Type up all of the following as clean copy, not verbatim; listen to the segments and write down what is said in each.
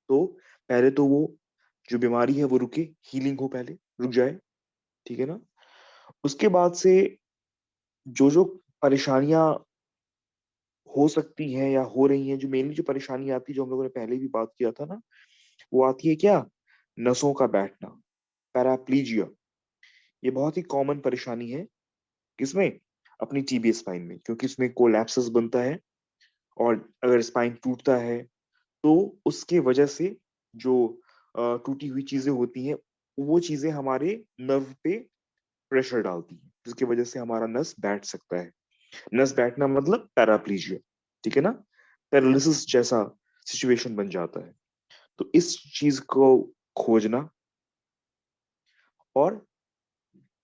तो पहले तो वो जो बीमारी है वो रुके, हीलिंग हो, पहले रुक जाए, ठीक है ना। उसके बाद से जो जो परेशानियां हो सकती हैं या हो रही हैं, जो मेनली जो परेशानी आती है, जो हम लोगों ने पहले भी बात किया था ना, वो आती है क्या? नसों का बैठना, पैराप्लीजिया। ये बहुत ही कॉमन परेशानी है। किसमें? अपनी टीबी स्पाइन में, क्योंकि इसमें कोलैप्सिस बनता है। और अगर स्पाइन टूटता है तो उसके वजह से जो टूटी हुई चीजें होती हैं, वो चीजें हमारे नर्व पे प्रेशर डालती हैं, जिसकी वजह से हमारा नस बैठ सकता है। नस बैठना मतलब पैराप्लीजिया, ठीक है ना। पैरालिसिस जैसा सिचुएशन बन जाता है। तो इस चीज को खोजना और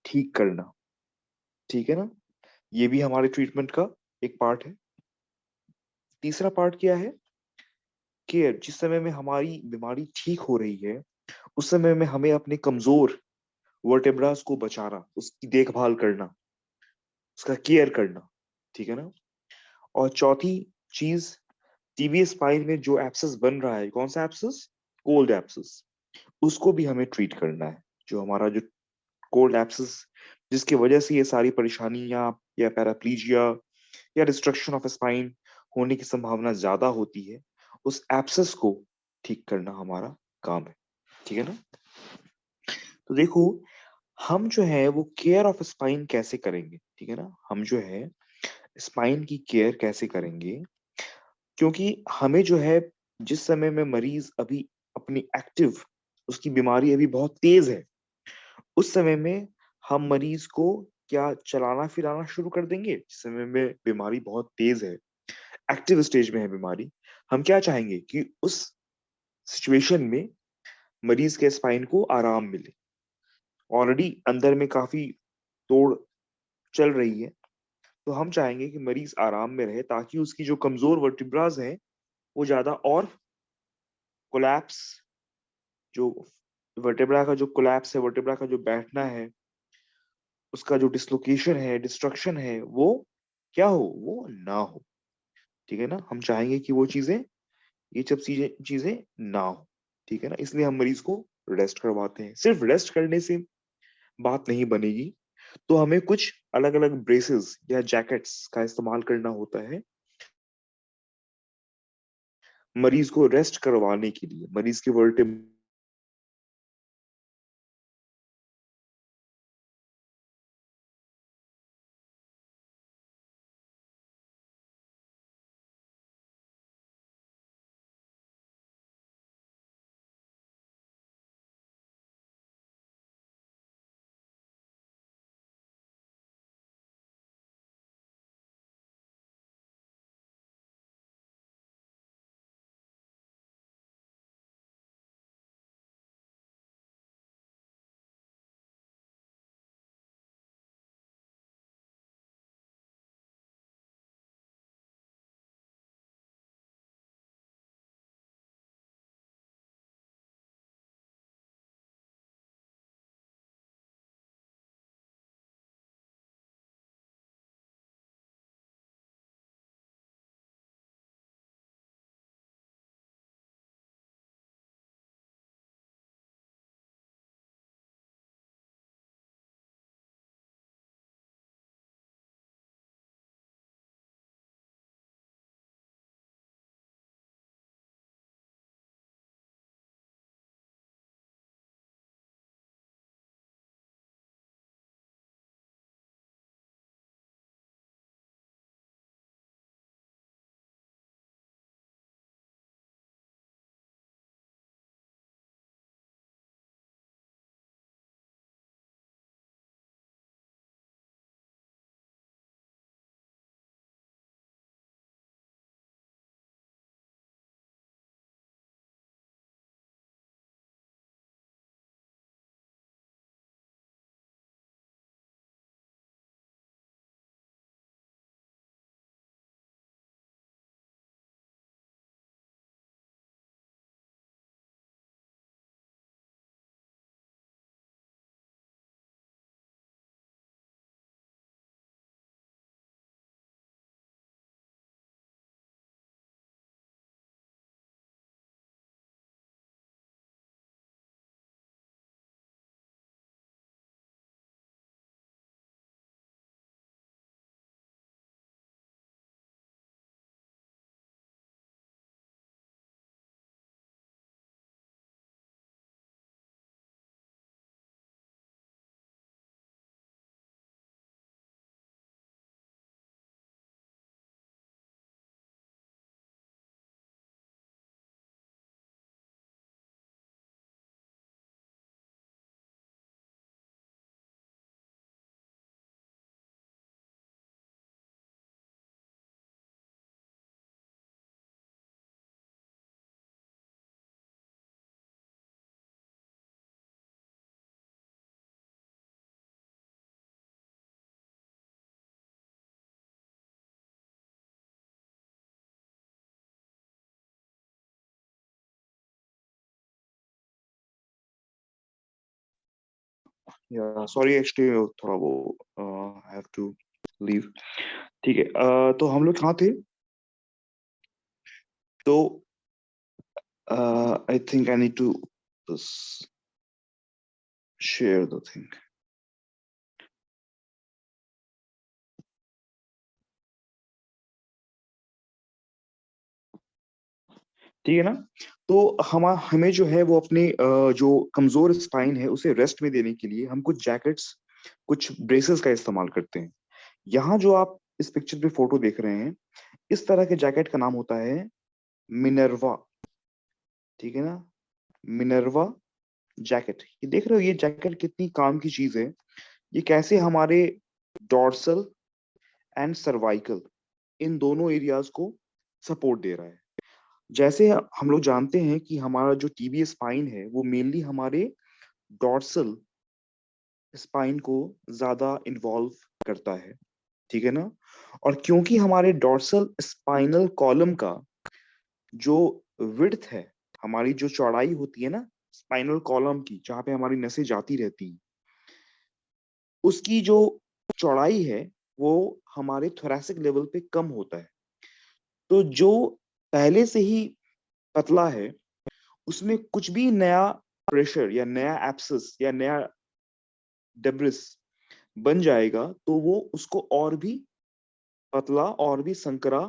ठीक करना, ठीक है ना, ये भी हमारे ट्रीटमेंट का एक पार्ट है। तीसरा पार्ट क्या है? केयर। जिस समय में हमारी बीमारी ठीक हो रही है, उस समय में हमें अपने कमजोर वर्टेब्रास को बचाना, उसकी देखभाल करना, उसका केयर करना, ठीक है ना। और चौथी चीज, टीबी स्पाइन में जो एब्सेस बन रहा है, कौन सा एब्सेस? Cold abscess. उसको भी हमें ट्रीट करना है। जो हमारा जो कोल्ड एब्सेस, जिसकी वजह से ये सारी परेशानियां या पैराप्लीजिया या डिस्ट्रक्शन ऑफ स्पाइन होने की संभावना ज्यादा होती है, उस एब्सेस को ठीक करना हमारा काम है, ठीक है ना। तो देखो, हम जो है वो केयर ऑफ स्पाइन कैसे करेंगे, ठीक है ना। हम जो है स्पाइन की केयर कैसे करेंगे, क्योंकि हमें जो है, जिस समय में मरीज अभी अपनी एक्टिव, उसकी बीमारी अभी बहुत तेज है, उस समय में हम मरीज को क्या चलाना फिराना शुरू कर देंगे? जिस समय में बीमारी बहुत तेज है, एक्टिव स्टेज में है बीमारी, हम क्या चाहेंगे कि उस सिचुएशन में मरीज के स्पाइन को आराम मिले। ऑलरेडी अंदर में काफी तोड़ चल रही है, तो हम चाहेंगे कि मरीज आराम में रहे, ताकि उसकी जो कमजोर वर्टिब्रास हैं वो ज्यादा और कोलैप्स, जो वर्टेब्रा का जो कोलैप्स है, वर्टेब्रा का जो बैठना है, उसका जो डिसलोकेशन है, डिस्ट्रक्शन है, वो क्या हो? वो ना हो, ठीक है ना। हम चाहेंगे कि वो चीजें, ये सब चीजें चीजें ना हो, ठीक है ना। इसलिए हम मरीज को रेस्ट करवाते हैं। सिर्फ रेस्ट करने से बात नहीं बनेगी, तो हमें कुछ अलग अलग ब्रेसेस या जैकेट्स का इस्तेमाल करना होता है मरीज को रेस्ट करवाने के लिए, मरीज के वर्टिब्रा या सॉरी एक्चुअली थोड़ा वो आई हैव टू लीव। ठीक है, तो हम लोग कहाँ थे? तो I think I need to share the thing. ठीक है ना? तो हमें जो है वो अपने जो कमजोर स्पाइन है उसे रेस्ट में देने के लिए हम कुछ जैकेट्स, कुछ ब्रेसेस का इस्तेमाल करते हैं। यहाँ जो आप इस पिक्चर पे फोटो देख रहे हैं, इस तरह के जैकेट का नाम होता है मिनर्वा। ठीक है ना? Minerva jacket. ये देख रहे हो ये जैकेट कितनी काम की चीज है? ये कैसे हमारे डॉर्सल एंड सर्वाइकल, इन दोनों एरियाज को सपोर्ट दे रहा है। जैसे हम लोग जानते हैं कि हमारा जो टीबी स्पाइन है वो मेनली हमारे डॉर्सल स्पाइन को ज्यादा इन्वॉल्व करता है। ठीक है ना? और क्योंकि हमारे डॉर्सल स्पाइनल कॉलम का जो विड्थ है, हमारी जो चौड़ाई होती है ना स्पाइनल कॉलम की, जहाँ पे हमारी नसें जाती रहती हैं, उसकी जो चौड़ाई है वो हमारे थोरैसिक लेवल पे कम होता है। तो जो पहले से ही पतला है, उसमें कुछ भी नया प्रेशर या नया एब्सेस या नया डेब्रिस बन जाएगा तो वो उसको और भी पतला और भी संकरा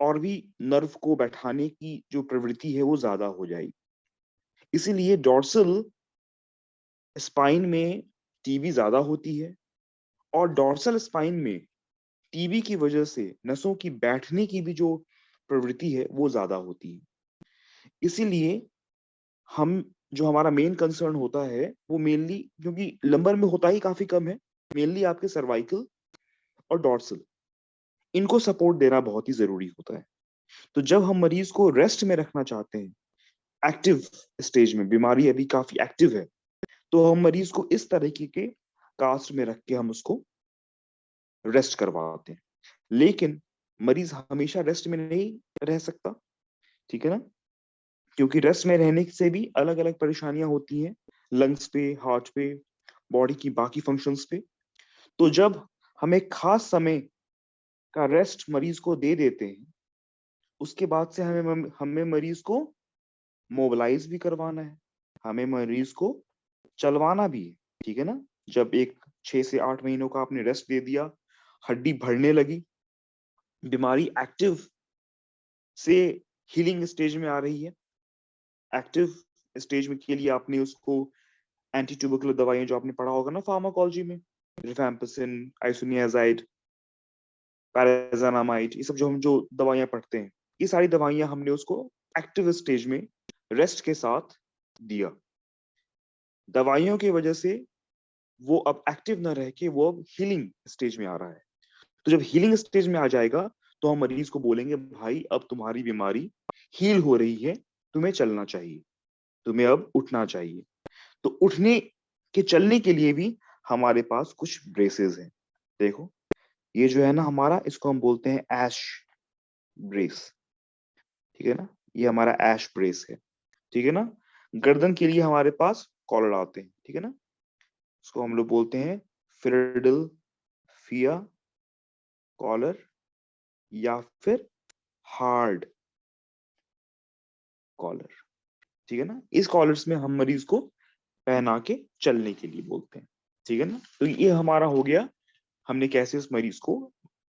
और भी नर्व को बैठाने की जो प्रवृत्ति है वो ज्यादा हो जाएगी। इसीलिए डॉर्सल स्पाइन में टीबी ज्यादा होती है, और डॉर्सल स्पाइन में टीबी की वजह से नसों की बैठने की भी जो प्रवृत्ति है वो ज्यादा होती है। इसीलिए हम जो हमारा मेन कंसर्न होता है वो मेनली, क्योंकि लंबर में होता ही काफी कम है, मेनली आपके सर्वाइकल और डॉर्सल, इनको सपोर्ट देना बहुत ही जरूरी होता है। तो जब हम मरीज को रेस्ट में रखना चाहते हैं, एक्टिव स्टेज में, बीमारी अभी काफी एक्टिव है, तो हम मरीज को इस तरीके के कास्ट में रख के हम उसको रेस्ट करवाते हैं। लेकिन मरीज हमेशा रेस्ट में नहीं रह सकता। ठीक है ना? क्योंकि रेस्ट में रहने से भी अलग अलग परेशानियां होती हैं, लंग्स पे, हार्ट पे, बॉडी की बाकी फंक्शंस पे। तो जब हम एक खास समय का रेस्ट मरीज को दे देते हैं, उसके बाद से हमें हमें मरीज को मोबिलाइज भी करवाना है, हमें मरीज को चलवाना भी है। ठीक है ना? जब एक 6 से 8 महीनों का आपने रेस्ट दे दिया, हड्डी बढ़ने लगी, बीमारी एक्टिव से हीलिंग स्टेज में आ रही है, एक्टिव स्टेज में के लिए आपने उसको एंटी ट्यूबरकुलर दवाइयां जो आपने पढ़ा होगा ना फार्माकोलॉजी में, रिफैम्पिसिन, आइसोनियाजाइड, पैराजानामाइड, ये सब जो हम जो दवाइयां पढ़ते हैं, ये सारी दवाइयां हमने उसको एक्टिव स्टेज में रेस्ट के साथ दिया। दवाइयों की वजह से वो अब एक्टिव ना रह के वो अब हीलिंग स्टेज में आ रहा है। तो जब हीलिंग स्टेज में आ जाएगा तो हम मरीज को बोलेंगे भाई अब तुम्हारी बीमारी हील हो रही है, तुम्हें चलना चाहिए, तुम्हें अब उठना चाहिए। तो उठने के चलने के लिए भी हमारे पास कुछ ब्रेसेस हैं। देखो, ये जो है ना हमारा, इसको हम बोलते हैं ऐश ब्रेस। ठीक है ना? ये हमारा ऐश ब्रेस है। ठीक है ना? गर्दन के लिए हमारे पास कॉलर आते हैं। ठीक है ना? इसको हम लोग बोलते हैं फिलाडेल्फिया कॉलर या फिर हार्ड कॉलर। ठीक है ना? इस कॉलर्स में हम मरीज को पहना के चलने के लिए बोलते हैं। ठीक है ना? तो ये हमारा हो गया, हमने कैसे उस मरीज को,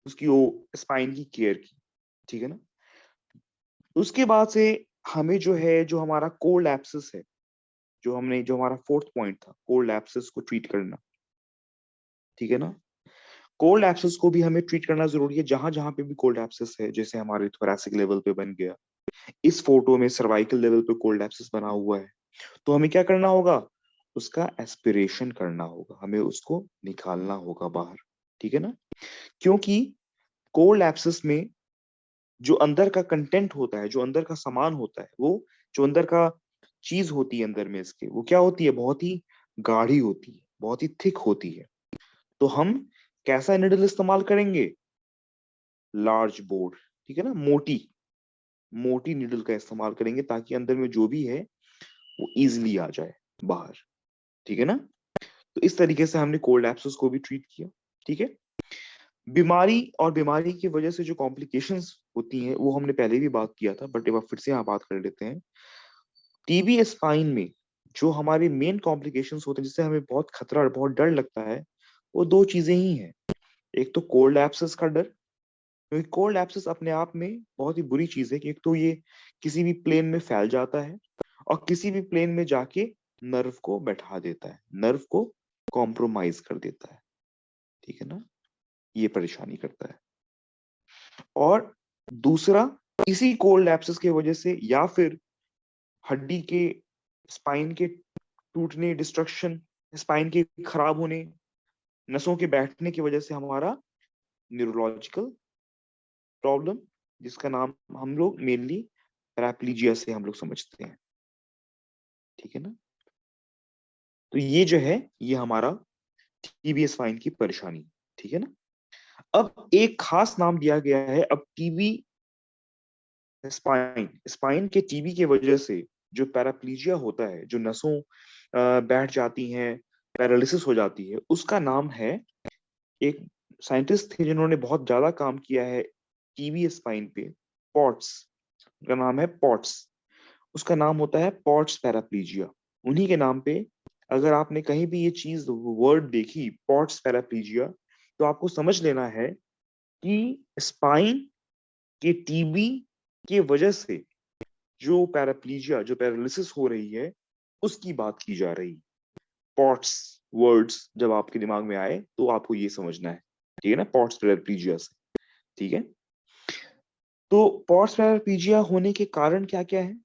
उसकी वो स्पाइन की केयर की। ठीक है ना? उसके बाद से हमें जो है, जो हमारा कोल्ड एब्सेस है, जो हमारा फोर्थ पॉइंट था, कोल्ड एब्सेस को ट्रीट करना। ठीक है ना? कोल्ड एब्सेस को भी हमें ट्रीट करना जरूरी है, जहां जहां पे भी कोल्ड एब्सेस है, जैसे हमारे थोरैसिक लेवल पे बन गया, इस फोटो में सर्वाइकल लेवल पे कोल्ड एब्सेस बना हुआ है, तो हमें क्या करना होगा? उसका एस्पिरेशन करना होगा, हमें उसको निकालना होगा बाहर। ठीक है ना? क्योंकि कोल्ड एब्सेस में जो अंदर का कंटेंट होता है, जो अंदर का सामान होता है, वो जो अंदर का चीज होती है अंदर में इसके, वो क्या होती है? बहुत ही गाढ़ी होती है, बहुत ही थिक होती है। तो हम कैसा निडल इस्तेमाल करेंगे? Large board. ठीक है ना? मोटी मोटी निडल का इस्तेमाल करेंगे, ताकि अंदर में जो भी है वो इजिली आ जाए बाहर। ठीक है ना? तो इस तरीके से हमने कोल्ड एब्सेस को भी ट्रीट किया। ठीक है। बीमारी और बीमारी की वजह से जो कॉम्प्लिकेशंस होती हैं वो हमने पहले भी बात किया था, बट एक बार फिर से यहाँ बात कर लेते हैं। टीबी स्पाइन में जो हमारे मेन कॉम्प्लिकेशंस होते हैं, जिससे हमें बहुत खतरा और बहुत डर लगता है, वो दो चीजें ही हैं। एक तो कोल्ड एब्सेस का डर, क्योंकि कोल्ड एब्सेस अपने आप में बहुत ही बुरी चीज है कि एक तो ये किसी भी प्लेन में फैल जाता है और किसी भी प्लेन में जाके नर्व को बैठा देता है, नर्व को कॉम्प्रोमाइज कर देता है। ठीक है ना, ये परेशानी करता है। और दूसरा, इसी कोल्ड एब्सेस की वजह से या फिर हड्डी के, स्पाइन के टूटने, डिस्ट्रक्शन, स्पाइन के खराब होने, नसों के बैठने की वजह से हमारा न्यूरोलॉजिकल प्रॉब्लम, जिसका नाम हम लोग मेनली पैराप्लीजिया से हम लोग समझते हैं। ठीक है ना, तो ये जो है ये हमारा टीबी स्पाइन की परेशानी। ठीक है ना। अब एक खास नाम दिया गया है अब टीबी स्पाइन, स्पाइन के टीबी की वजह से जो पैराप्लीजिया होता है, जो नसों बैठ जाती हैं, पैरालिसिस हो जाती है, उसका नाम है, एक साइंटिस्ट थे जिन्होंने बहुत ज्यादा काम किया है टीबी स्पाइन पे, पॉट्स, उनका नाम है पॉट्स। उसका नाम होता है पॉट्स पैराप्लीजिया। उन्हीं के नाम पे अगर आपने कहीं भी ये चीज वर्ड देखी, पॉट्स पैराप्लीजिया, तो आपको समझ लेना है कि स्पाइन के टीबी के वजह से जो पैराप्लीजिया, जो पैरालिसिस हो रही है, उसकी बात की जा रही। पॉट्स वर्ड्स जब आपके दिमाग में आए तो आपको ये समझना है। ठीक है ना, पॉट्स पैराप्लीजिया से। ठीक है। तो पॉट्स पैराप्लीजिया होने के कारण क्या क्या है?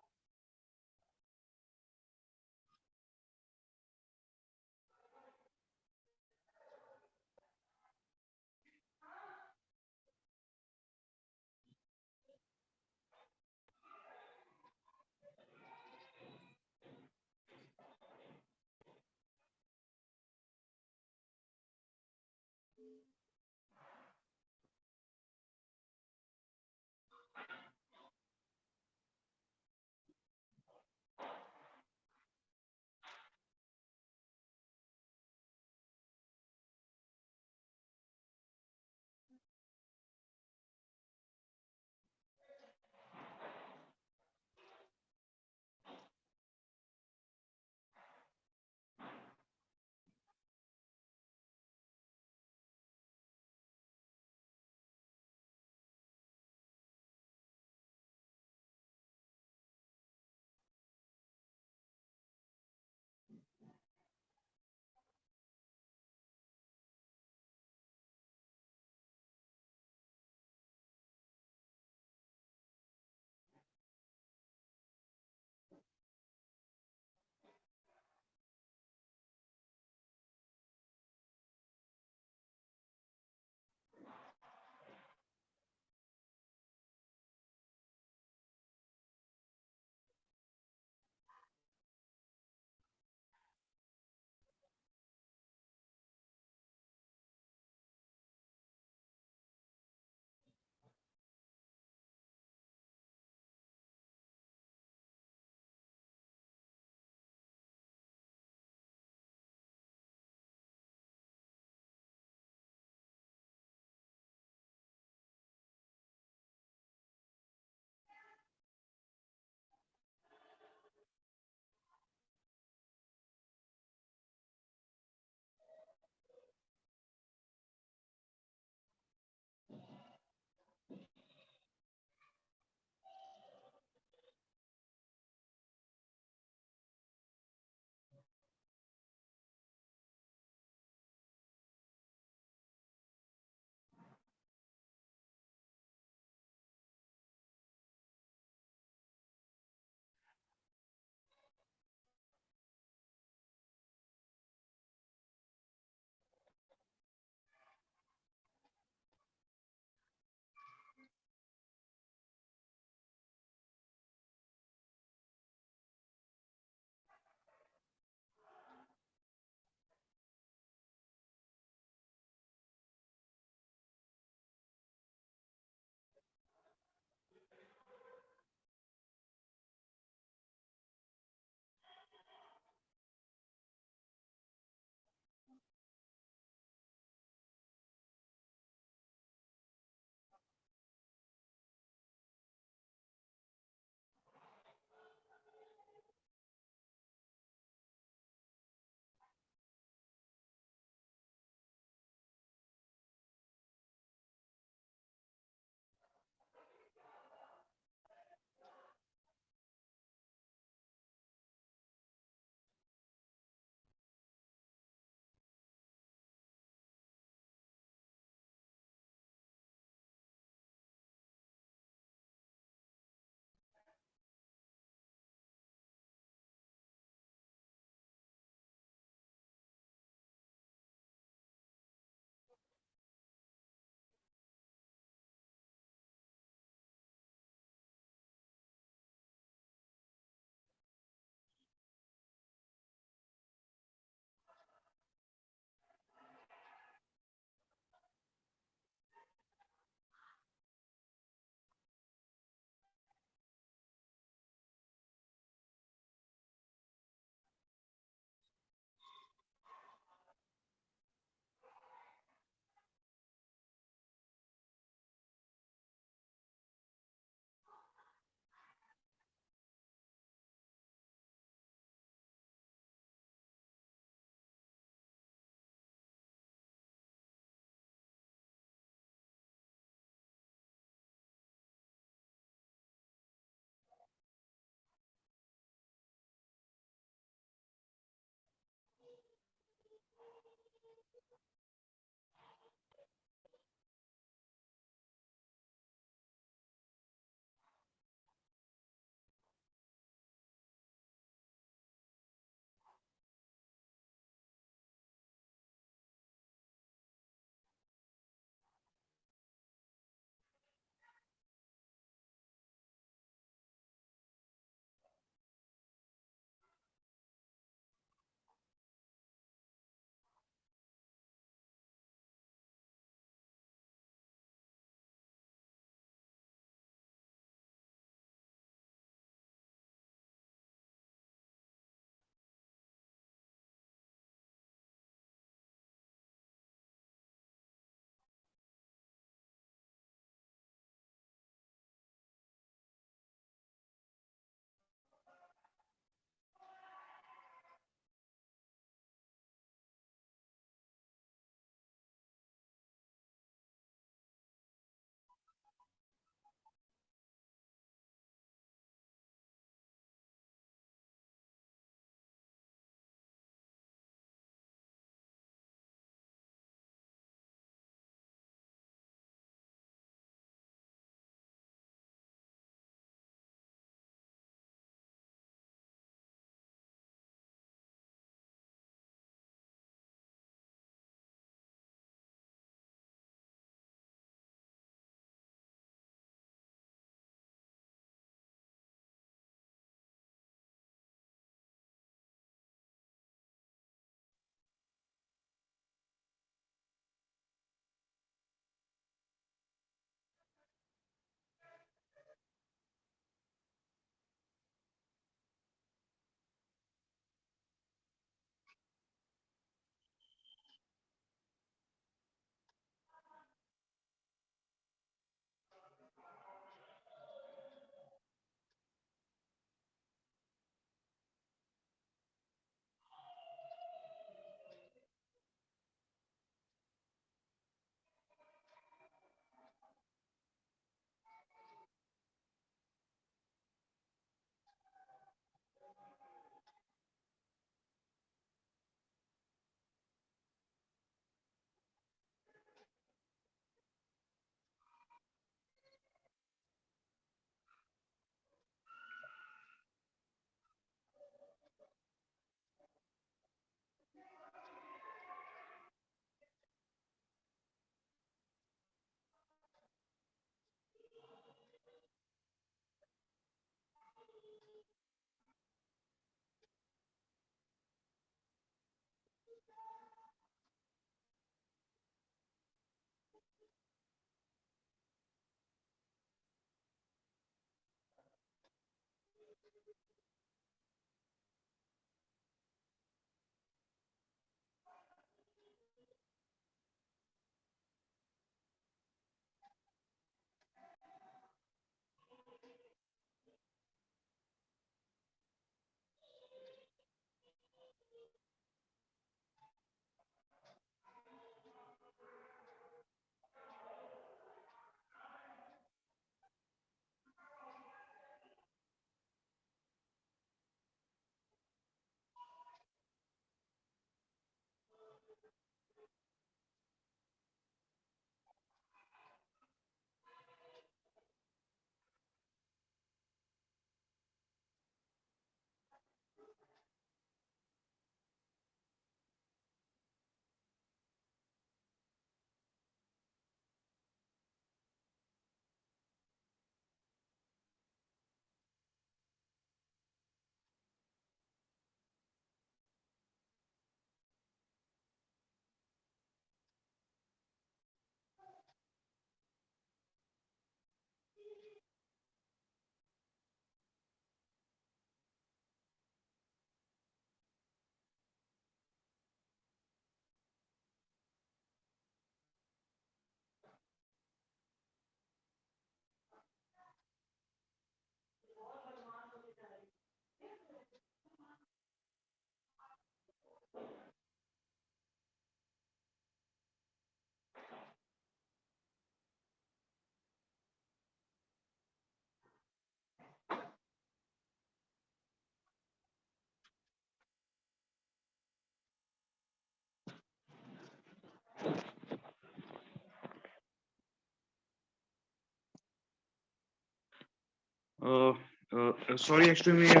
सॉरी एक्चुअली में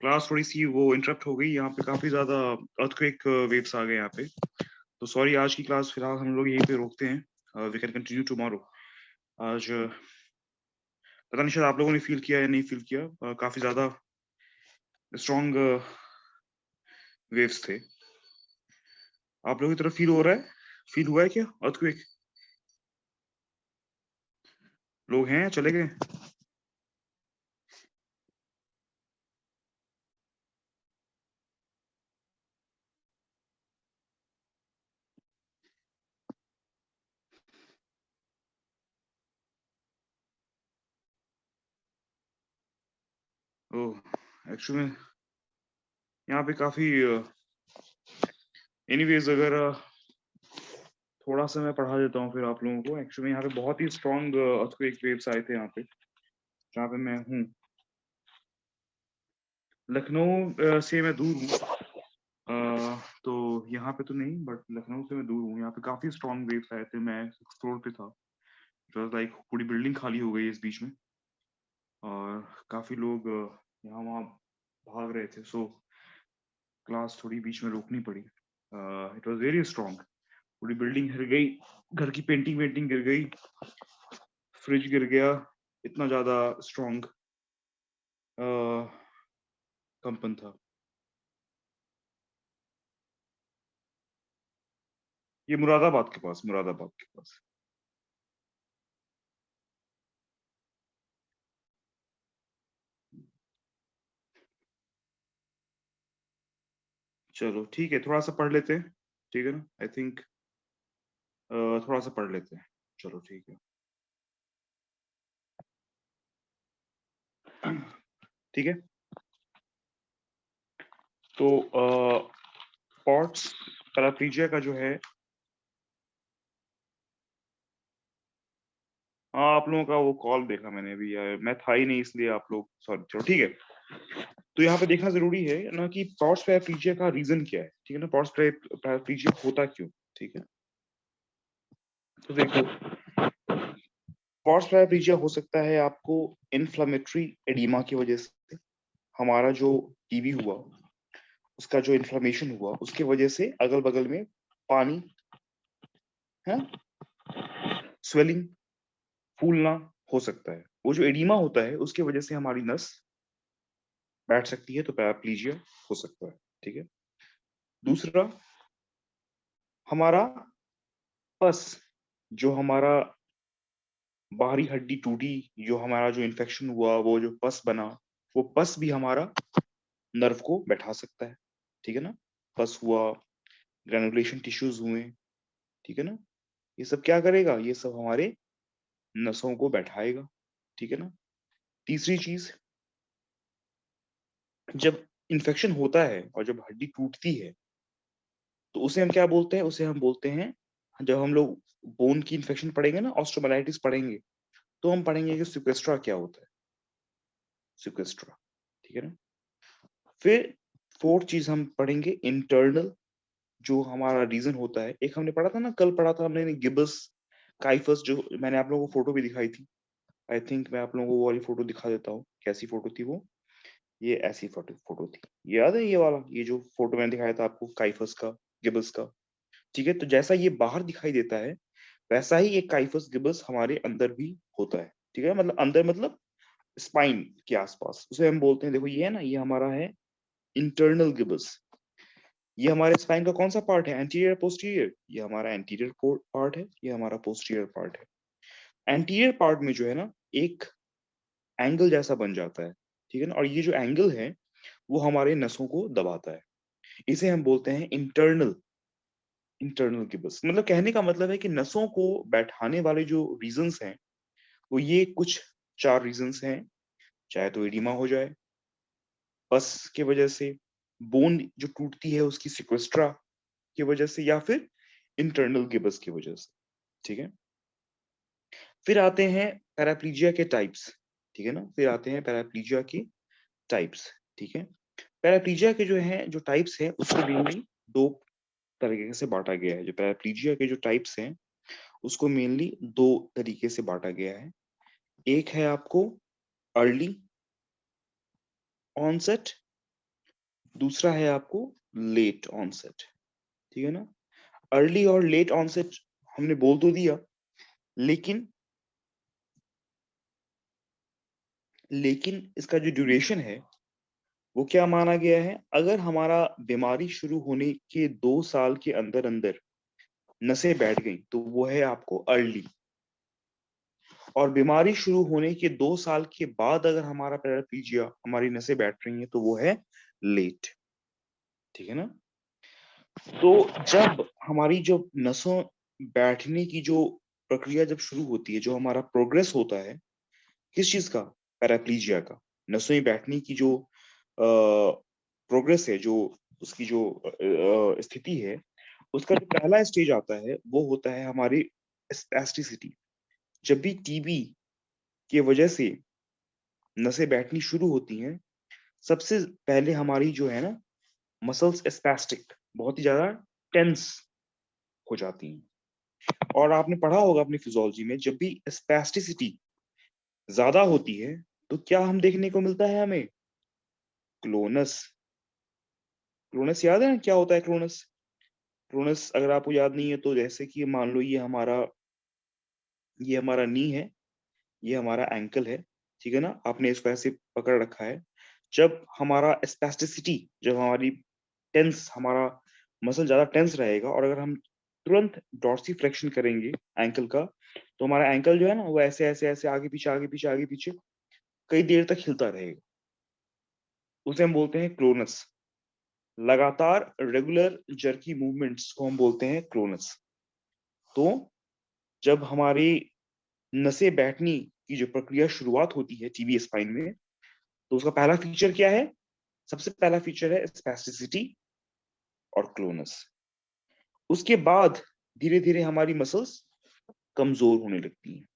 क्लास थोड़ी सी वो इंटरप्ट हो गई, यहाँ पे काफी ज्यादा अर्थक्वेक वेव्स आ गए यहाँ पे, तो सॉरी आज की क्लास फिलहाल हम लोग यहीं पे रोकते हैं। We can continue tomorrow. आज पता नहीं शायद आप लोगों ने फील किया या नहीं फील किया, काफी ज्यादा स्ट्रॉन्ग वेव्स थे। आप लोगों की तरफ फील हो रहा है, फील हुआ है क्या अर्थक्वेक? लोग हैं चले गए? ओह एक्चुअली यहाँ पे काफी एनीवेज अगर थोड़ा सा मैं पढ़ा देता हूँ फिर आप लोगों को। एक्चुअली यहाँ पे बहुत ही स्ट्रॉन्ग अर्थक्वेक वेव्स आए थे यहाँ पे जहाँ पे मैं हूँ। लखनऊ से मैं दूर हूँ, तो यहाँ पे तो नहीं, बट लखनऊ से मैं दूर हूँ। यहाँ पे काफी स्ट्रॉन्ग वेव्स आए थे, मैं 6th फ्लोर पे था, लाइक पूरी बिल्डिंग खाली हो गई इस बीच में और काफी लोग यहाँ वहाँ भाग रहे थे, सो क्लास थोड़ी बीच में रोकनी पड़ी। इट वाज वेरी स्ट्रॉन्ग, पूरी बिल्डिंग हिल गई, घर की पेंटिंग वेंटिंग गिर गई, फ्रिज गिर गया, इतना ज्यादा स्ट्रॉन्ग कंपन था। ये मुरादाबाद के पास, मुरादाबाद के पास। चलो ठीक है, थोड़ा सा पढ़ लेते हैं, ठीक है ना? आई थिंक थोड़ा सा पढ़ लेते हैं, चलो ठीक है। ठीक है, तो पॉट्स पैराप्लीजिया का जो है, हाँ आप लोगों का वो कॉल देखा मैंने अभी, मैं था ही नहीं इसलिए आप लोग, सॉरी, चलो ठीक है। तो यहाँ पे देखना जरूरी है ना कि पॉट्स पैराप्लीजिया का रीजन क्या है, ठीक है ना? पॉट्स पैराप्लीजिया होता क्यों, ठीक है? तो देखो, पॉट्स पैराप्लीजिया हो सकता है आपको इन्फ्लेमेटरी एडिमा की वजह से, हमारा जो टीबी हुआ उसका जो इन्फ्लेमेशन हुआ उसके वजह से अगल बगल में पानी है, स्वेलिंग, फूलना हो सकता है। वो जो एडिमा होता है उसकी वजह से हमारी नस बैठ सकती है, तो पैराप्लीजिया हो सकता है, ठीक है? दूसरा, हमारा पस, जो हमारा बाहरी हड्डी टूटी, जो हमारा जो इन्फेक्शन हुआ, वो जो पस बना, वो पस भी हमारा नर्व को बैठा सकता है, ठीक है ना। पस हुआ, ग्रेनुलेशन टिश्यूज हुए, ठीक है ना। ये सब क्या करेगा, ये सब हमारे नसों को बैठाएगा, ठीक है ना। तीसरी चीज, जब इन्फेक्शन होता है और जब हड्डी टूटती है तो उसे हम क्या बोलते हैं, उसे हम बोलते हैं, जब हम लोग बोन की इन्फेक्शन पढ़ेंगे ना, ऑस्टियोमाइलाइटिस पढ़ेंगे, तो हम पढ़ेंगे कि सिक्वेस्ट्रा क्या होता है, सिक्वेस्ट्रा, ठीक है ना। फिर फोर्थ चीज हम पढ़ेंगे इंटरनल, जो हमारा रीजन होता है। एक हमने पढ़ा था ना, कल पढ़ा था हमने गिब्बस काइफस, जो मैंने आप लोगों को फोटो भी दिखाई थी। आई थिंक मैं आप लोगों को वो वाली फोटो दिखा देता हूँ, कैसी फोटो थी वो। ये ऐसी फोटो फोटो थी, याद है ये वाला, ये जो फोटो मैंने दिखाया था आपको काइफस का, गिब्बस का, ठीक है। तो जैसा ये बाहर दिखाई देता है वैसा ही एक काइफस गिब्बस हमारे अंदर भी होता है, ठीक है। मतलब अंदर मतलब स्पाइन के आसपास, उसे हम बोलते हैं, देखो ये है ना, ये हमारा है इंटरनल गिब्बस। ये हमारे स्पाइन का कौन सा पार्ट है, एंटीरियर पोस्टीरियर, ये हमारा एंटीरियर पार्ट है, ये हमारा पोस्टीरियर पार्ट है। एंटीरियर पार्ट में जो है ना एक एंगल जैसा बन जाता है, ठीक है ना। और ये जो एंगल है वो हमारे नसों को दबाता है, इसे हम बोलते हैं इंटरनल, इंटरनल गिब्बस। मतलब कहने का मतलब है कि नसों को बैठाने वाले जो रीजंस हैं वो ये कुछ चार रीजंस हैं। चाहे तो एडिमा हो जाए पस की वजह से, बोन जो टूटती है उसकी सिक्वेस्ट्रा की वजह से, या फिर इंटरनल गिब्बस की वजह से, ठीक है। फिर आते हैं पैराप्लीजिया के टाइप्स, ठीक है ना। फिर आते हैं पैराप्लीजिया के टाइप्स, ठीक है। पैराप्लीजिया के जो है, जो टाइप्स हैं, उसको मेनली दो तरीके से बांटा गया है। जो पैराप्लीजिया के जो टाइप्स हैं उसको मेनली दो तरीके से बांटा गया है। एक है आपको अर्ली ऑनसेट, दूसरा है आपको लेट ऑनसेट, ठीक है ना। अर्ली और लेट ऑनसेट हमने बोल तो दिया, लेकिन इसका जो ड्यूरेशन है वो क्या माना गया है, अगर हमारा बीमारी शुरू होने के 2 साल के अंदर अंदर नसें बैठ गई तो वो है आपको अर्ली। और बीमारी शुरू होने के 2 साल के बाद अगर हमारा पैराप्लीजिया, हमारी नसें बैठ रही हैं, तो वो है लेट, ठीक है ना। तो जब हमारी जो नसों बैठने की जो प्रक्रिया जब शुरू होती है, जो हमारा प्रोग्रेस होता है, किस चीज का, पैराप्लीजिया का, नसों बैठने की जो प्रोग्रेस है, जो उसकी जो स्थिति है, उसका जो पहला स्टेज आता है वो होता है हमारी स्पैस्टिसिटी। जब भी टीबी की वजह से नसें बैठनी शुरू होती हैं, सबसे पहले हमारी जो है ना मसल्स स्पैस्टिक, बहुत ही ज्यादा टेंस हो जाती हैं। और आपने पढ़ा होगा अपनी फिजियोलॉजी में, जब भी स्पैस्टिसिटी ज्यादा होती है तो क्या हम देखने को मिलता है हमें, क्लोनस। क्लोनस याद है ना, क्या होता है क्लोनस। क्लोनस अगर आपको याद नहीं है तो जैसे कि मान लो ये हमारा नी है, ये हमारा एंकल है, ठीक है ना। आपने इसको ऐसे पकड़ रखा है। जब हमारा स्पैस्टिसिटी, जब हमारी टेंस, हमारा मसल ज्यादा टेंस रहेगा, और अगर हम तुरंत डॉर्सी फ्लेक्शन करेंगे एंकल का, तो हमारा एंकल जो है ना वो ऐसे ऐसे ऐसे आगे पीछे आगे पीछे आगे पीछे कई देर तक हिलता रहेगा। उसे हम बोलते हैं क्लोनस। लगातार रेगुलर जर्की मूवमेंट्स को हम बोलते हैं क्लोनस। तो जब हमारी नसें बैठनी की जो प्रक्रिया शुरुआत होती है टीबी स्पाइन में, तो उसका पहला फीचर क्या है, सबसे पहला फीचर है स्पैस्टिसिटी और क्लोनस। उसके बाद धीरे धीरे हमारी मसल्स कमजोर होने लगती हैं,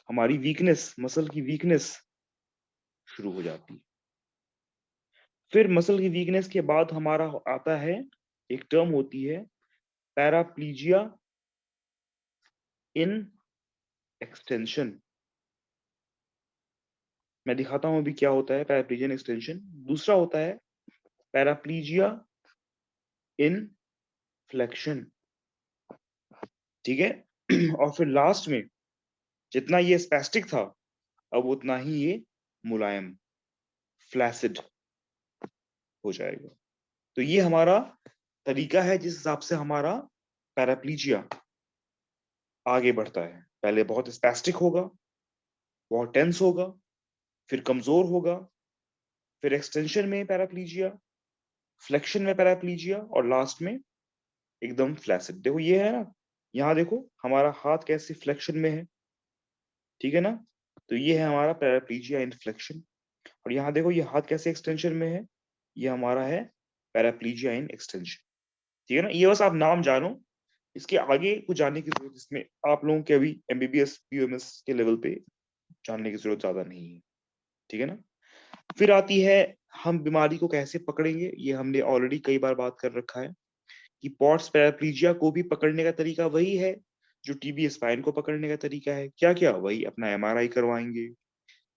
हमारी वीकनेस, मसल की वीकनेस शुरू हो जाती है। फिर मसल की वीकनेस के बाद हमारा आता है, एक टर्म होती है पैराप्लीजिया इन एक्सटेंशन। मैं दिखाता हूं अभी क्या होता है पैराप्लीजिया इन एक्सटेंशन। दूसरा होता है पैराप्लीजिया इन फ्लेक्शन, ठीक है। और फिर लास्ट में जितना ये स्पैस्टिक था, अब उतना ही ये मुलायम, फ्लैसिड हो जाएगा। तो ये हमारा तरीका है जिस हिसाब से हमारा पैराप्लीजिया आगे बढ़ता है। पहले बहुत स्पैस्टिक होगा, बहुत टेंस होगा, फिर कमजोर होगा, फिर एक्सटेंशन में पैराप्लीजिया, फ्लेक्शन में पैराप्लीजिया और लास्ट में एकदम फ्लैसिड। देखो ये है ना, यहाँ देखो हमारा हाथ कैसे फ्लेक्शन में है, ठीक है ना, तो ये है हमारा पैराप्लीजिया इन फ्लेक्शन। और यहाँ देखो ये हाथ कैसे एक्सटेंशन में है, ये हमारा है पैराप्लीजिया इन एक्सटेंशन। ठीक है ना, ये बस आप नाम जानो, इसके आगे कुछ जानने की जरूरत इसमें आप लोगों के अभी एमबीबीएस पीओएमएस के लेवल पे जानने की जरूरत ज्यादा नहीं है। ठीक है ना, फिर आती है हम बीमारी को कैसे पकड़ेंगे, ये हमने ऑलरेडी कई बार बात कर रखा है कि पॉट्स पैराप्लीजिया को भी पकड़ने का तरीका वही है जो टीबी स्पाइन को पकड़ने का तरीका है। क्या क्या, वही अपना एमआरआई करवाएंगे,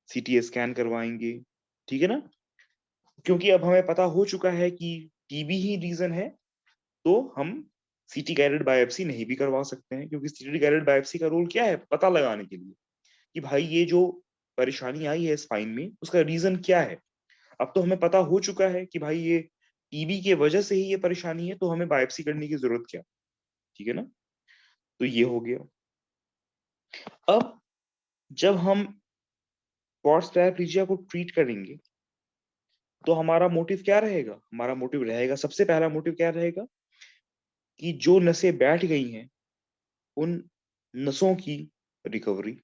सीटी स्कैन करवाएंगे। ठीक है ना, क्योंकि अब हमें पता हो चुका है कि टीबी ही रीजन है, तो हम सीटी गाइडेड बायोप्सी नहीं भी करवा सकते हैं, क्योंकि सीटी गाइडेड बायोप्सी का रोल क्या है, पता लगाने के लिए कि भाई ये जो परेशानी आई है स्पाइन में उसका रीजन क्या है। अब तो हमें पता हो चुका है कि भाई ये टीबी के वजह से ही ये परेशानी है, तो हमें बायोप्सी करने की जरूरत क्या। ठीक है ना, तो ये हो गया। अब जब हम पॉट्स पैराप्लीजिया को ट्रीट करेंगे तो हमारा मोटिव क्या रहेगा, हमारा मोटिव रहेगा, सबसे पहला मोटिव क्या रहेगा कि जो नसें बैठ गई हैं उन नसों की रिकवरी,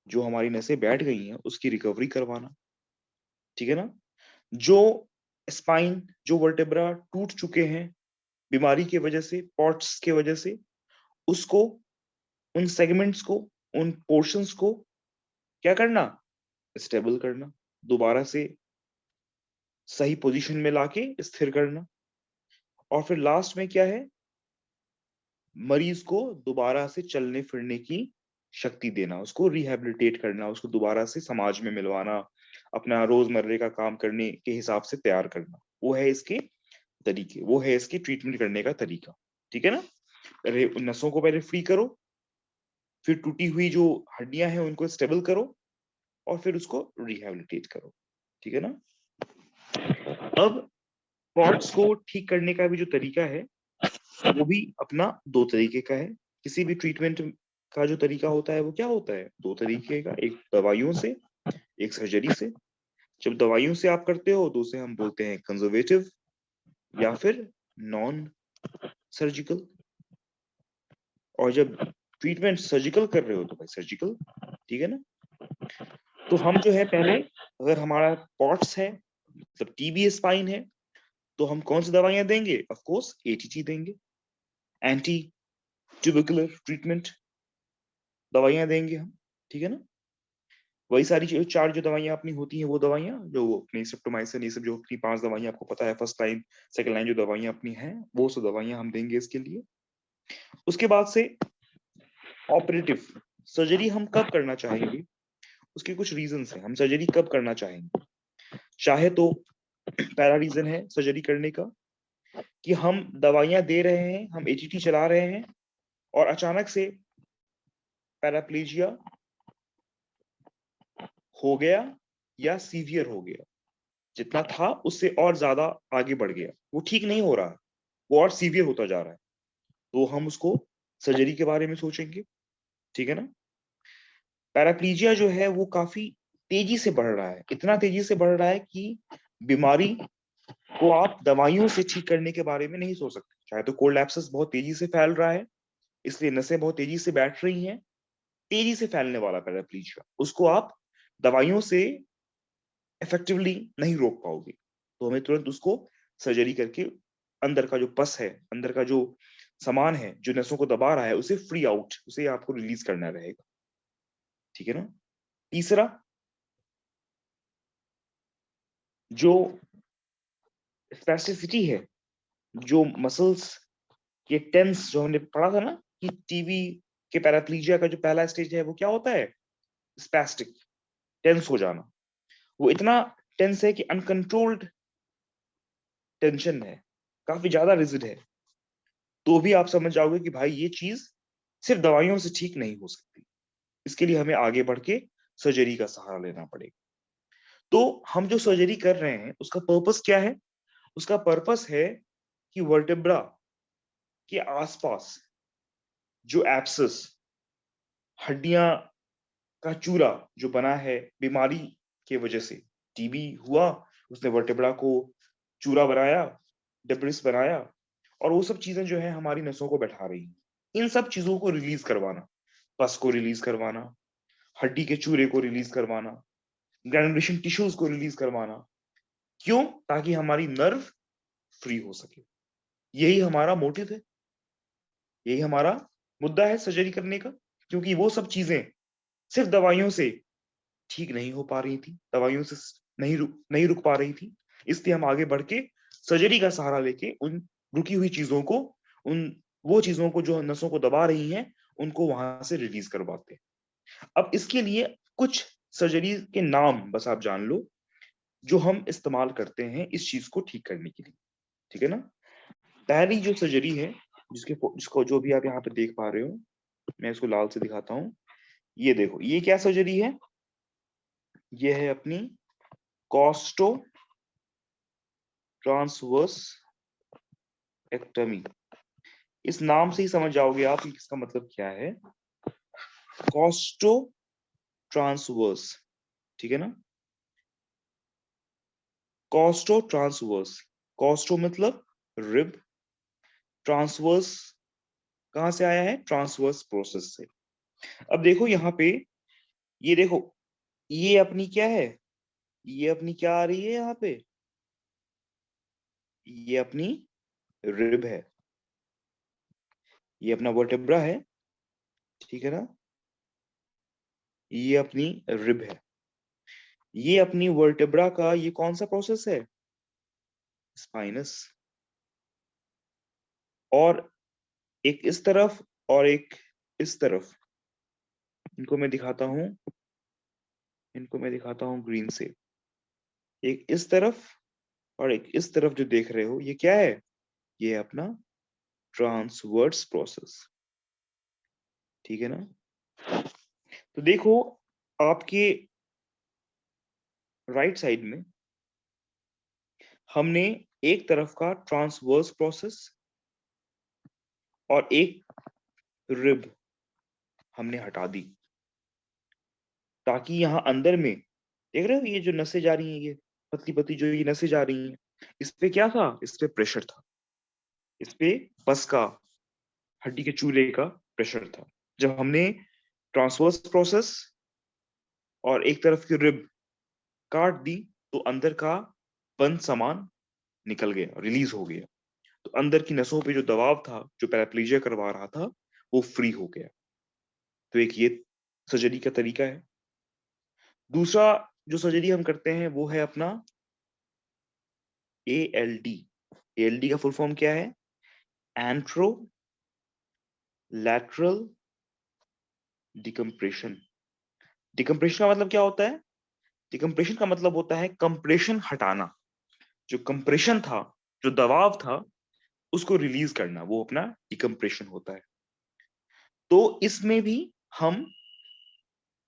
जो हमारी नसें बैठ गई हैं उसकी रिकवरी करवाना। ठीक है ना, जो स्पाइन, जो वर्टेब्रा टूट चुके हैं बीमारी की वजह से, पॉट्स के वजह से, उसको, उन सेगमेंट्स को, उन पोर्शंस को क्या करना, स्टेबल करना, दोबारा से सही पोजीशन में लाके स्थिर करना। और फिर लास्ट में क्या है, मरीज को दोबारा से चलने फिरने की शक्ति देना, उसको रिहेबिलिटेट करना, उसको दोबारा से समाज में मिलवाना, अपना रोजमर्रे का काम करने के हिसाब से तैयार करना। वो है इसके तरीके, वो है इसकी ट्रीटमेंट करने का तरीका। ठीक है ना, पहले नसों को पहले फ्री करो, फिर टूटी हुई जो हड्डियां हैं उनको स्टेबल करो, और फिर उसको रिहेबिलिटेट करो। ठीक है ना, अब पॉट्स को ठीक करने का भी जो तरीका है वो भी अपना दो तरीके का है। किसी भी ट्रीटमेंट का जो तरीका होता है वो क्या होता है, दो तरीके का, एक दवाइयों से, एक सर्जरी से। जब दवाइयों से आप करते हो तो उसे हम बोलते हैं कंजर्वेटिव या फिर नॉन सर्जिकल, और जब ट्रीटमेंट सर्जिकल कर रहे हो तो भाई सर्जिकल। ठीक है ना, तो हम जो है पहले, अगर हमारा पॉट्स है मतलब टीबी स्पाइन है, तो हम कौन सी दवाइयां देंगे, ऑफ कोर्स एटीटी देंगे, एंटी ट्यूबरकुलर ट्रीटमेंट दवाइयां देंगे हम। ठीक है ना, वही सारी चार जो दवाइयां अपनी होती हैं, वो दवाइयां जो अपनी सिप्टोमाइसिन, ये सब जो अपनी 5 दवाइयां आपको पता है, फर्स्ट लाइन सेकंड लाइन जो दवाइयां अपनी हैं, वो सब दवाइयां हम देंगे इसके लिए। उसके बाद से ऑपरेटिव सर्जरी हम कब करना चाहेंगे, उसके कुछ रीजंस हैं, हम सर्जरी कब करना चाहेंगे। चाहे तो पहला रीजन है सर्जरी करने का कि हम दवाइयां दे रहे हैं, हम एटीटी चला रहे हैं, और अचानक से पैराप्लीजिया हो गया या सीवियर हो गया, जितना था उससे और ज्यादा आगे बढ़ गया, वो ठीक नहीं हो रहा, वो और सीवियर होता जा रहा है, तो हम उसको सर्जरी के बारे में सोचेंगे। ठीक है ना, पैराप्लीजिया जो है वो काफी तेजी से बढ़ रहा है, इतना तेजी से बढ़ रहा है कि बीमारी को आप दवाइयों से ठीक करने के बारे में नहीं सोच सकते। चाहे तो कोल्ड एब्सेस बहुत तेजी से फैल रहा है, इसलिए नसें बहुत तेजी से बैठ रही हैं, तेजी से फैलने वाला पैराप्लीजिया, उसको आप दवाइयों से इफेक्टिवली नहीं रोक पाओगे, तो हमें तुरंत उसको सर्जरी करके अंदर का जो पस है, अंदर का जो सामान है जो नसों को दबा रहा है, उसे फ्री आउट, उसे आपको रिलीज करना रहेगा। ठीक है ना, तीसरा, जो स्पेसिफिसिटी है, जो मसल्स के टेंस, जो हमने पढ़ा था ना कि टीबी के पैराप्लीजिया का जो पहला स्टेज है वो क्या होता है, स्पैस्टिक, टेंस हो जाना। वो इतना टेंस है कि अनकंट्रोल्ड टेंशन है, काफी ज्यादा रिजिड है, तो भी आप समझ जाओगे कि भाई ये चीज सिर्फ दवाइयों से ठीक नहीं हो सकती, इसके लिए हमें आगे बढ़ के सर्जरी का सहारा लेना पड़ेगा। तो हम जो सर्जरी कर रहे हैं उसका पर्पस क्या है, उसका पर्पस है कि वर्टेब्रा के आसपास जो एब्सेस, हड्डियां का चूरा जो बना है बीमारी के वजह से, टीबी हुआ, उसने वर्टेब्रा को चूरा बनाया, डेब्रिस बनाया, और वो सब चीजें जो है हमारी नसों को बैठा रही हैं। इन सब चीजों को रिलीज करवाना, पस को रिलीज करवाना, हड्डी के चूरे को रिलीज करवाना, ग्रैनुलेशन टिश्यूज को रिलीज करवाना, क्यों? ताकि हमारी नर्व फ्री हो सके। यही हमारा मोटिव है, यही हमारा मुद्दा है सर्जरी करने का, क्योंकि वो सब चीजें सिर्फ दवाइयों से ठीक नहीं हो पा रही थी, दवाइयों से नहीं रुक पा रही थी। इसलिए हम आगे बढ़ के सर्जरी का सहारा लेके उन रुकी हुई चीजों को, उन वो चीजों को जो नसों को दबा रही हैं, उनको वहां से रिलीज करवाते हैं। अब इसके लिए कुछ सर्जरी के नाम बस आप जान लो, जो हम इस्तेमाल करते हैं इस चीज को ठीक करने के लिए, ठीक है ना। पहली जो सर्जरी है, जिसको जो भी आप यहाँ पे देख पा रहे हो, मैं इसको लाल से दिखाता हूँ। ये देखो, ये क्या सर्जरी है? ये है अपनी कॉस्टो ट्रांसवर्स एक्टमी। इस नाम से ही समझ जाओगे आप कि इसका मतलब क्या है। कॉस्टो ट्रांसवर्स, ठीक है ना। कॉस्टो ट्रांसवर्स, कॉस्टो मतलब रिब, ट्रांसवर्स कहां से आया है? ट्रांसवर्स प्रोसेस से। अब देखो यहाँ पे, ये देखो, ये अपनी क्या है? ये अपनी क्या आ रही है यहाँ पे? ये अपनी रिब है, ये अपना वर्टेब्रा है, ठीक है ना। ये अपनी रिब है, ये अपनी वर्टेब्रा का ये कौन सा प्रोसेस है? स्पाइनस। और एक इस तरफ और एक इस तरफ, इनको मैं दिखाता हूं, इनको मैं दिखाता हूं ग्रीन से। एक इस तरफ और एक इस तरफ जो देख रहे हो, ये क्या है? ये है अपना ट्रांसवर्स प्रोसेस, ठीक है ना। तो देखो, आपके राइट साइड में हमने एक तरफ का ट्रांसवर्स प्रोसेस और एक रिब हमने हटा दी, ताकि यहां अंदर में देख रहे हो ये जो नसें जा रही हैं, ये पतली पतली जो ये नसें जा रही हैं, इस पे क्या था? इस पे प्रेशर था, इस पे पस का, हड्डी के चूल्हे का प्रेशर था। जब हमने ट्रांसवर्स प्रोसेस और एक तरफ की रिब काट दी, तो अंदर का बंद सामान निकल गया, रिलीज हो गया। तो अंदर की नसों पे जो दबाव था, जो पैराप्लेजिया करवा रहा था, वो फ्री हो गया। तो एक ये सर्जरी का तरीका है। दूसरा जो सर्जरी हम करते हैं वो है अपना ALD। ALD का फुल फॉर्म क्या है? एंट्रो लैटरल डिकम्प्रेशन। डिकम्प्रेशन का मतलब क्या होता है? डिकम्प्रेशन का मतलब होता है कंप्रेशन हटाना। जो कंप्रेशन था, जो दबाव था, उसको रिलीज करना, वो अपना डिकम्प्रेशन होता है। तो इसमें भी हम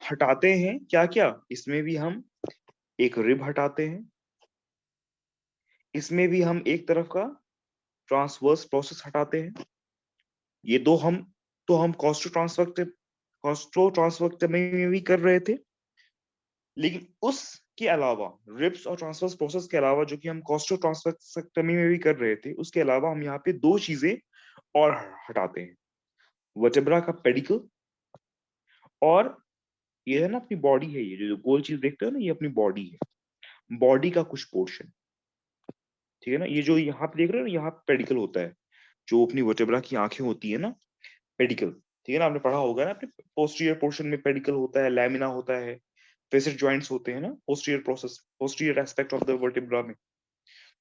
हटाते हैं क्या क्या? इसमें भी हम एक रिब हटाते हैं, इसमें भी हम एक तरफ का ट्रांसवर्स प्रोसेस हटाते हैं। ये दो हम तो हम कॉस्टो ट्रांसवर्क्टमी में भी कर रहे थे, लेकिन उसके अलावा, रिब्स और ट्रांसवर्स प्रोसेस के अलावा, जो कि हम कॉस्टो ट्रांसवर्क्टमी में भी कर रहे थे, उसके अलावा हम यहाँ पे दो चीजें और हटाते हैं। वर्टेब्रा का पेडिकल, और ये है ना अपनी बॉडी है, ये जो गोल चीज देखते हो ना, ये अपनी बॉडी है, बॉडी का कुछ पोर्शन, ठीक है ना। ये जो यहाँ पे देख रहे हो ना, यहाँ पेडिकल होता है, जो अपनी वर्टेब्रा की आंखें होती है ना, पेडिकल, ठीक है ना। आपने पढ़ा होगा ना, अपने पोस्टीरियर पोर्शन में पेडिकल होता है, लैमिना होता है, फेसेट जॉइंट्स होते हैं ना, posterior process, posterior aspect of the vertebra में।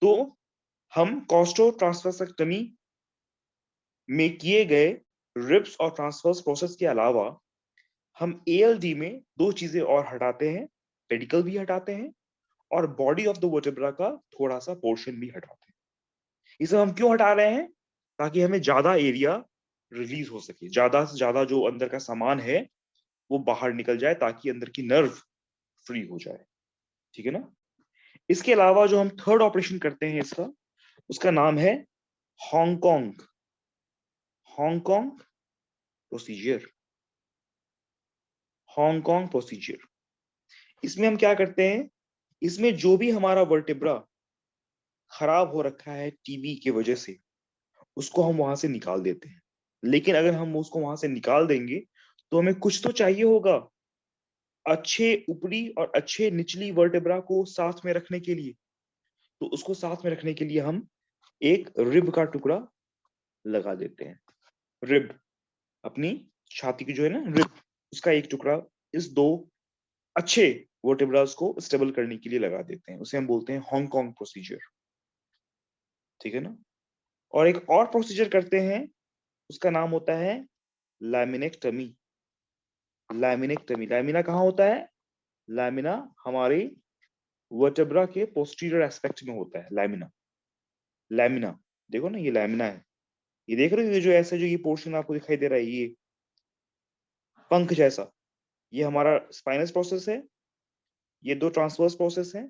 तो हम कॉस्टो ट्रांसवर्सेक्टमी में किए गए रिब्स और ट्रांसवर्स प्रोसेस के अलावा हम ALD में दो चीजें और हटाते हैं, पेडिकल भी हटाते हैं और बॉडी ऑफ द वर्टेब्रा का थोड़ा सा पोर्शन भी हटाते हैं। इसे हम क्यों हटा रहे हैं? ताकि हमें ज्यादा एरिया रिलीज हो सके, ज्यादा से ज्यादा जो अंदर का सामान है वो बाहर निकल जाए, ताकि अंदर की नर्व फ्री हो जाए, ठीक है ना। इसके अलावा जो हम थर्ड ऑपरेशन करते हैं इसका, उसका नाम है Hong Kong Hong Kong procedure. Hong Kong procedure, इसमें हम क्या करते हैं? इसमें जो भी हमारा वर्टेब्रा खराब हो रखा है टीबी की वजह से, उसको हम वहां से निकाल देते हैं। लेकिन अगर हम उसको वहां से निकाल देंगे तो हमें कुछ तो चाहिए होगा अच्छे ऊपरी और अच्छे निचली वर्टेब्रा को साथ में रखने के लिए। तो उसको साथ में रखने के लिए हम एक रिब का टुकड़ा लगा देते हैं। रिब, अपनी छाती की जो है ना रिब, उसका एक टुकड़ा इस दो अच्छे वर्टेब्रास को स्टेबल करने के लिए लगा देते हैं। उसे हम बोलते हैं हांगकांग प्रोसीजर। ठीक है ना। और एक और प्रोसीजर करते हैं, उसका नाम होता है लैमिनेक्टमी। लैमिनेक्टमी, लैमिना कहाँ होता है? लैमिना हमारे वर्टेब्रा के पोस्टीरियर एस्पेक्ट में होता है। लैमिना, लैमिना देखो ना, ये लैमिना है। ये देख रहे हो, ये जो ऐसे जो ये पोर्शन आपको दिखाई दे रहा है, ये पंख जैसा, ये हमारा स्पाइनस प्रोसेस है। ये दो ट्रांसवर्स प्रोसेस हैं।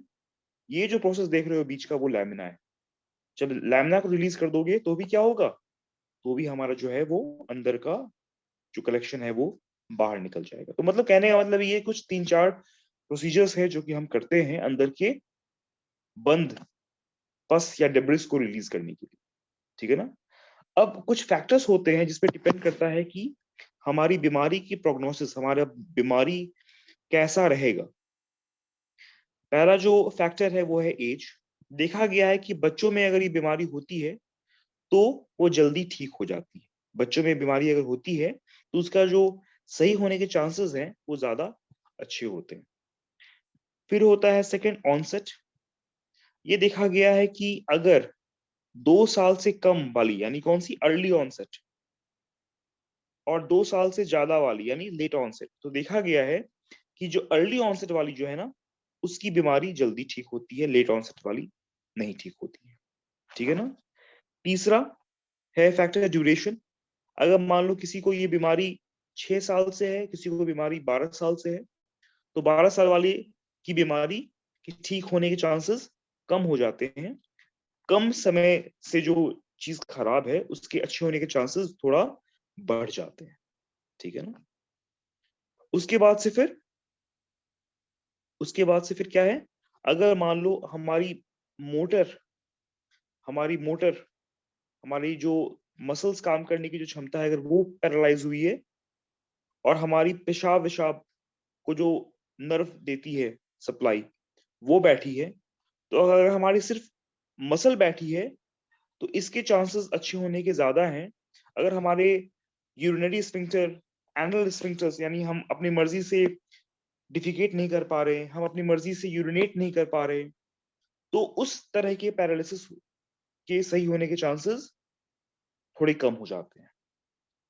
ये जो प्रोसेस देख रहे हो बीच का, वो लैमिना है। जब लैमिना को रिलीज कर दोगे तो भी क्या होगा? तो भी हमारा जो है वो अंदर का जो कलेक्शन है वो बाहर निकल जाएगा। तो मतलब कहने का मतलब ये कुछ 3-4 प्रोसीजर्स है जो कि हम करते हैं अंदर के बंद पस या डेब्रिस को रिलीज करने के लिए। ठीक है ना। अब कुछ फैक्टर्स होते हैं जिसपे डिपेंड करता है कि हमारी बीमारी की प्रोग्नोसिस, हमारा बीमारी कैसा रहेगा। पहला जो फैक्टर है वो है एज। देखा गया है कि बच्चों में अगर ये बीमारी होती है तो वो जल्दी ठीक हो जाती है। बच्चों में बीमारी अगर होती है तो उसका जो सही होने के चांसेस हैं वो ज्यादा अच्छे होते हैं। फिर होता है सेकंड, ऑनसेट। ये देखा गया है कि अगर 2 साल से कम वाली यानी कौन सी, अर्ली ऑनसेट, और 2 साल से ज्यादा वाली यानी लेट ऑनसेट, तो देखा गया है कि जो अर्ली ऑनसेट वाली जो है ना, उसकी बीमारी जल्दी ठीक होती है, लेट ऑनसेट वाली नहीं ठीक होती है। ठीक है ना। तीसरा है फैक्टर ड्यूरेशन। अगर मान लो किसी को ये बीमारी 6 साल से है, किसी को बीमारी 12 साल से है, तो 12 साल वाले की बीमारी की ठीक होने के चांसेस कम हो जाते हैं। कम समय से जो चीज खराब है उसके अच्छे होने के चांसेस थोड़ा बढ़ जाते हैं। ठीक है ना। उसके बाद से फिर उसके बाद से फिर क्या है? अगर मान लो मोटर मोटर हमारी जो मसल्स काम करने की जो क्षमता है, अगर वो पैरालाइज हुई है, और हमारी पेशाब विशाब को जो नर्व देती है सप्लाई, वो बैठी है, तो अगर हमारी सिर्फ मसल बैठी है तो इसके चांसेस अच्छे होने के ज्यादा हैं। अगर हमारे यूरिनरी स्फिंक्टर, एनल स्फिंक्टर्स, यानी हम अपनी मर्जी से डिफिकेट नहीं कर पा रहे, हम अपनी मर्जी से यूरिनेट नहीं कर पा रहे, तो उस तरह के पैरालिसिस के सही होने के चांसेस थोड़े कम हो जाते हैं।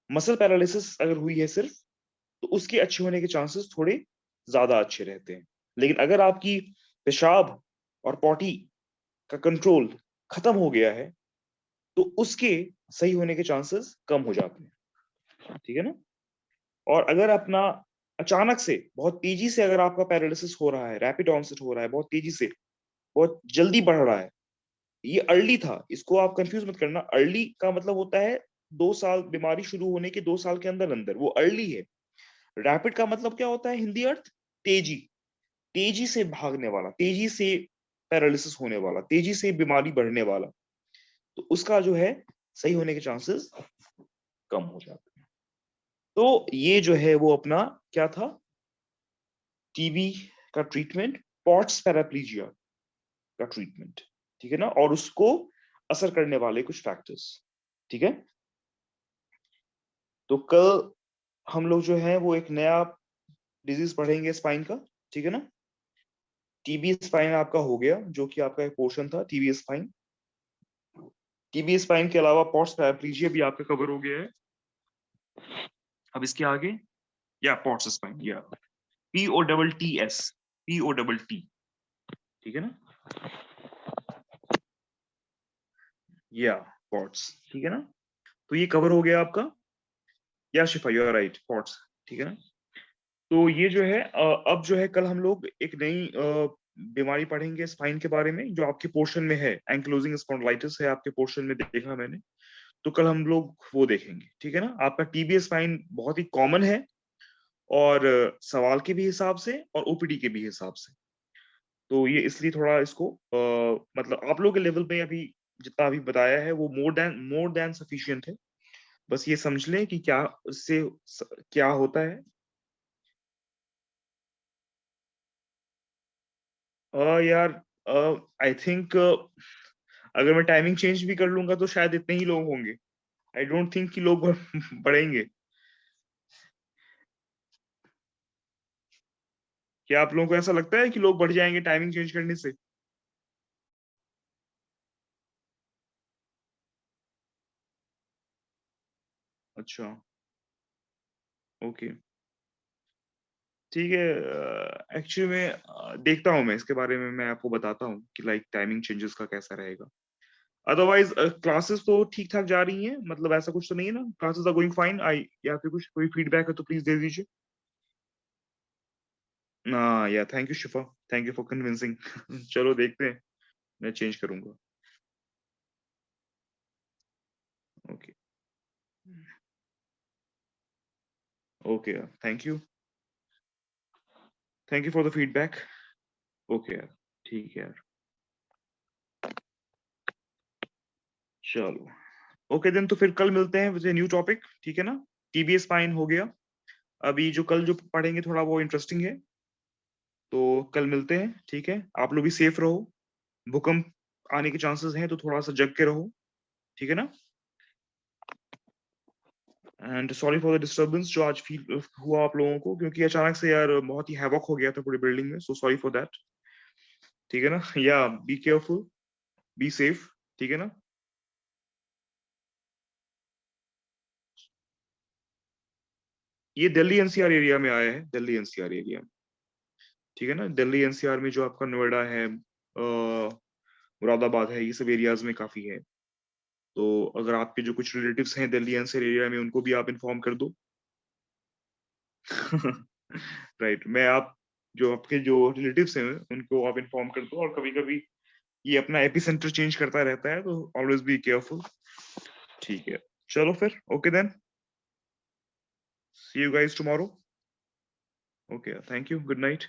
मसल पैरालिसिस अगर हुई है सिर्फ, तो उसके अच्छे होने के चांसेस थोड़े ज्यादा अच्छे रहते हैं। लेकिन अगर आपकी पेशाब और पॉटी का कंट्रोल खत्म हो गया है तो उसके सही होने के चांसेस कम हो जाते हैं। ठीक है ना। और अगर अपना अचानक से बहुत तेजी से अगर आपका पैरालिसिस हो रहा है, रैपिड ऑनसेट हो रहा है, बहुत तेजी से, बहुत जल्दी बढ़ रहा है, ये अर्ली था, इसको आप कंफ्यूज मत करना। अर्ली का मतलब होता है 2 साल, बीमारी शुरू होने के 2 साल के अंदर अंदर, वो अर्ली है। रैपिड का मतलब क्या होता है हिंदी अर्थ? तेजी, तेजी से भागने वाला, तेजी से पैरालिसिस होने वाला, तेजी से बीमारी बढ़ने वाला, तो उसका जो है सही होने के चांसेस कम हो जाते हैं। तो ये जो है वो अपना क्या था, टीबी का ट्रीटमेंट, पॉट्स पैराप्लीजिया का ट्रीटमेंट। ठीक है ना। और उसको असर करने वाले कुछ फैक्टर्स। ठीक है। तो कल हम लोग जो है वो एक नया डिजीज पढ़ेंगे स्पाइन का। ठीक है ना। टीबी स्पाइन आपका हो गया, जो कि आपका एक पोर्शन था, टीबी स्पाइन। टीबी स्पाइन के अलावा पॉट्स पैराप्लीजिया भी आपका कवर हो गया है। अब इसके आगे, या पॉट्स स्पाइन, या POTTS, POTT। ठीक है ना। या पॉट्स, ठीक है ना। तो ये कवर हो गया आपका। या शिफा, यू आर राइट, पॉट्स। ठीक है ना। तो ये जो है अब जो है कल हम लोग एक नई बीमारी पढ़ेंगे स्पाइन के बारे में, जो आपके पोर्शन में है, एंक्लोजिंग स्पॉन्डिलाइटिस है आपके पोर्शन में, देखा मैंने। तो कल हम लोग वो देखेंगे। ठीक है ना। आपका टीबी स्पाइन बहुत ही कॉमन है, और सवाल के भी हिसाब से और ओपीडी के भी हिसाब से। तो ये इसलिए थोड़ा इसको मतलब आप लोगों के लेवल पे अभी जितना अभी बताया है वो मोर देन सफिशिएंट है। बस ये समझ लें कि क्या उससे क्या होता है। यार आई थिंक अगर मैं टाइमिंग चेंज भी कर लूंगा तो शायद इतने ही लोग होंगे। आई डोंट थिंक कि लोग बढ़ेंगे। क्या आप लोगों को ऐसा लगता है कि लोग बढ़ जाएंगे टाइमिंग चेंज करने से? अच्छा। ओके। ठीक है। एक्चुअली में देखता हूँ मैं इसके बारे में, मैं आपको बताता हूँ कि लाइक टाइमिंग चेंजेस का कैसा रहेगा। अदरवाइज क्लासेस तो ठीक ठाक जा रही हैं, मतलब ऐसा कुछ तो नहीं है ना, classes are going fine I, या फिर कुछ कोई फीडबैक है तो प्लीज दे दीजिए। ना, या thank you Shifa, thank you for convincing. चलो देखते हैं, मैं चेंज करूंगा। ओके। ओके यार, thank you for the feedback. Okay यार, ठीक है यार। चलो, ओके देन, तो फिर कल मिलते हैं विद न्यू टॉपिक, ठीक है ना? टीबीएस फाइन हो गया। अभी जो कल जो पढ़ेंगे थोड़ा वो इंटरेस्टिंग है, तो कल मिलते हैं, ठीक है? आप लोग भी सेफ रहो। भूकंप आने के चांसेस हैं तो थोड़ा सा जग के रहो, ठीक है ना? And sorry for the disturbance जो आज फील हुआ आप लोगों को, क्योंकि अचानक से यार बहुत ही हैवॉक हो गया था पूरी बिल्डिंग में, सो सॉरी फॉर दैट। ठीक है ना? या बी केयरफुल, बी सेफ, ठीक है ना? ये दिल्ली एनसीआर एरिया में आया है, दिल्ली एनसीआर एरिया में, ठीक है ना? दिल्ली एनसीआर में जो आपका नोएडा है, मुरादाबाद है, ये सब एरियाज में काफी है। तो अगर आपके जो कुछ रिलेटिव्स हैं दिल्ली एनसीआर एरिया में, उनको भी आप इन्फॉर्म कर दो। राइट, मैं आप जो आपके जो रिलेटिव्स हैं उनको आप इन्फॉर्म कर दो, और कभी कभी ये अपना एपिसेंटर चेंज करता रहता है, तो ऑलवेज बी केयरफुल। ठीक है, चलो फिर, okay then, see you guys tomorrow. Okay, thank you, good night.